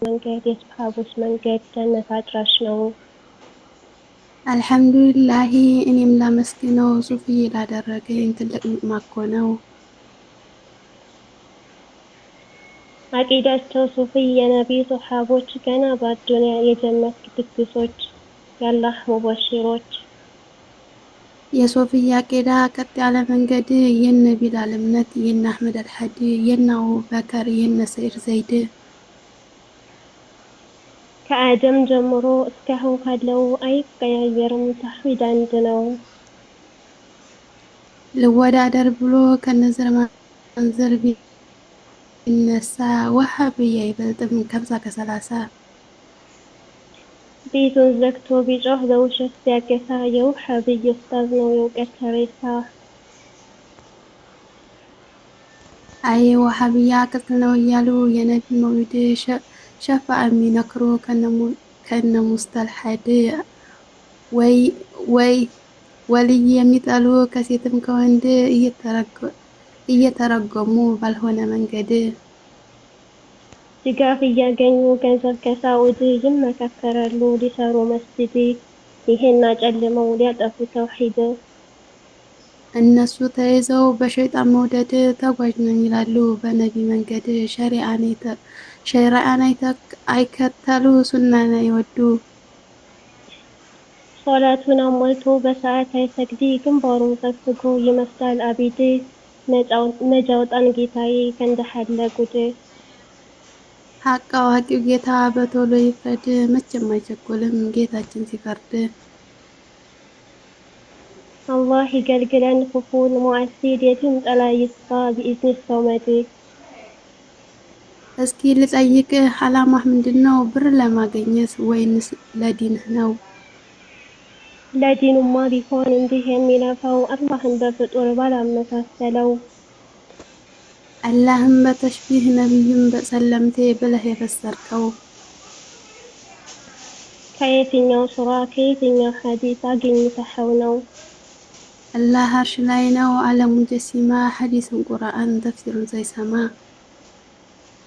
መንገድ የሰሃቦች መንገድ ጀነት አድራሽ ነው። አልሐምዱሊላሂ እኔም ላመስግነው ሱፍዬ ላደረገኝ ትልቅ ኒዕማ እኮ ነው። አቂዳቸው ሱፊ የነቢ ሶሐቦች ገና በአዱንያ የጀነት ድግሶች የአላህ ሙበሽሮች። የሶፍያ አቂዳ ቀጥ ያለ መንገድ የነ ቢላል እምነት የነ አህመድ አልሐዲ የነ አቡበከር የነ ሰኢድ ዘይድ ከአደም ጀምሮ እስካሁን ካለው አይቀያየርም ተውሂድ አንድ ነው። ልወዳደር ብሎ ከነዘር ማንዘር ቢነሳ ወሃብያ አይበልጥም ከምሳ ከሰላሳ ቤቱን ዘግቶ ቢጮህ በውሸት ሲያገሳ የውሃብይ ኡስታዝ ነው የእውቀት ሬሳ። አይ ወሃብያ ቅጥል ነው እያሉ የነቢ መውሊድ ሸፋዓ የሚነክሩ ከነ ሙስተልሐድ ወይ ወልይ የሚጠሉ ከሴትም ከወንድ እየተረጎሙ ባልሆነ መንገድ ድጋፍ እያገኙ ገንዘብ ከሳዑዲ ይመካከራሉ ሊሰሩ መስጂድ ይሄን አጨልመው ሊያጠፉ ተውሂድ። እነሱ ተይዘው በሸይጣን መውደድ ተጓዥ ነን ይላሉ በነቢ መንገድ ሸሪዓን አይከተሉ ሱናን አይወዱ። ሶላቱን አሟልቶ በሰዓት አይሰግድ ግንባሩን ሰግስጎ ይመስላል አቢድ ነጅ አውጣን ጌታዬ ከእንዲህ ያለ ጉድ። ሐቅ አዋቂው ጌታ በቶሎ ይፍረድ መቼም አይቸኩልም ጌታችን ሲፈርድ። አላህ ይገልግለን ክፉን ሙዓሲድ የዲን ጥላ ይስፋ ቢኢዝኒህ ሶመድ። እስኪ ልጠይቅህ አላማህ ምንድነው? ብር ለማግኘት ወይንስ ለዲንህ ነው? ለዲኑማ ቢሆን እንዲህ የሚለፋው አላህን በፍጡር ባላመሳሰለው። አላህን በተሽቢህ ነቢዩን በሰለምቴ ብለህ የፈሰርከው ከየትኛው ሱራ ከየትኛው ሐዲስ አግኝተኸው ነው? አላህ አርሽ ላይ ነው አለ ሙጀሲማ ሐዲስን ቁርአን ተፍሲሩን ሳይሰማ።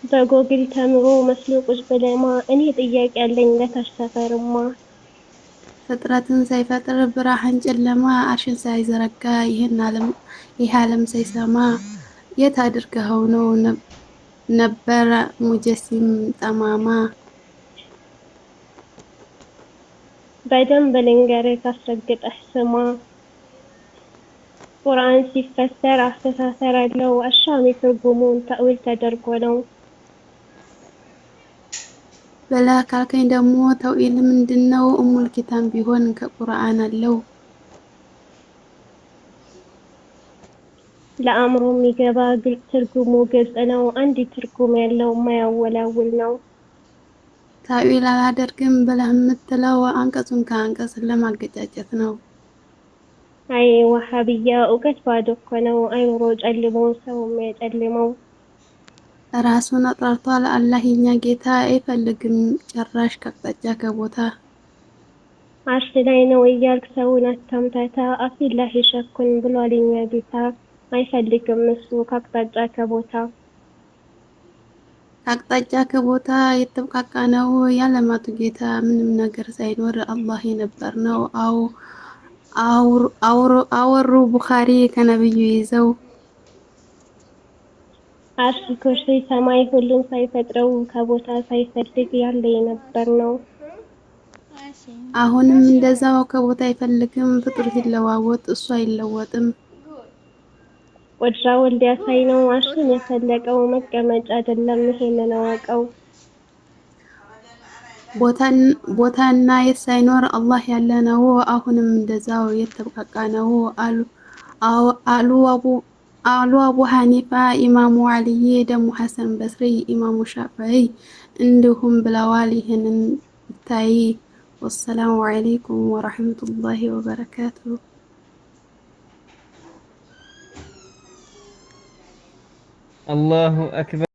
በጎግል ተምሮ መስሎ ቁጭ ብለማ እኔ ጥያቄ አለኝ ለታች ሰፈርማ። ፍጥረትን ሳይፈጥር ብርሃን ጨለማ አርሽን ሳይዘረጋ ይህ ዓለም ሳይሰማ የት አድርገኸው ነው ነበረ ሙጀሲም ጠማማ። በደንብ ልንገርህ አስረግጠህ ስማ። ቁርአን ሲፈሰር አስተሳሰር አለው አሻሚ ትርጉሙን ተእዊል ተደርጎ ነው። በላ ካልከኝ ደግሞ ተውኢል ምንድነው? እሙል ኪታብ ቢሆን ከቁርአን አለው። ለአእምሮ የሚገባ ግልጽ ትርጉሙ ግልጽ ነው። አንድ ትርጉም ያለው ማያወላውል ነው። ተእዊል አላደርግም ብለህ የምትለው አንቀጹን ከአንቀጽ ለማገጫጨት ነው። አይ ወሃብያ እውቀት ባዶ እኮ ነው አይምሮ ጨልሞ ሰው የሚያጨልመው። ራሱን አጥራርቷል አላህ የኛ ጌታ አይፈልግም ጭራሽ ከአቅጣጫ ከቦታ። አርሽ ላይ ነው እያልክ ሰውን አታምታታ አፊላሂ ሸኩን ብሏል የኛ ጌታ። አይፈልግም እሱ ከአቅጣጫ ከቦታ። ከአቅጣጫ ከቦታ የተብቃቃ ነው ያለማቱ ጌታ ምንም ነገር ሳይኖር አላህ የነበር ነው። አወሩ ቡኻሪ ከነብዩ ይዘው አርሽ ኩርሲ ሰማይ ሁሉም ሳይፈጥረው ከቦታ ሳይፈልግ ያለ የነበር ነው። አሁንም እንደዛው ከቦታ አይፈልግም ፍጡር ሲለዋወጥ እሱ አይለወጥም። ቁድራውን ሊያሳይ ነው አርሽን የፈለቀው መቀመጫ አይደለም ይሄንን እወቀው። ቦታና የት ሳይኖር አላህ ያለ ነው አሁንም እንደዛው የተብቃቃ ነው አሉ አቡ ሐኒፋ ኢማሙ አልይ ደሞ ሐሰን በስሪ ኢማሙ ሻፊዒ እንዲሁም ብለዋል ይህንን ብታይ። ወሰላሙ ዐለይኩም ወረሕመቱላሂ ወበረካቱሁ። አላሁ አክበር።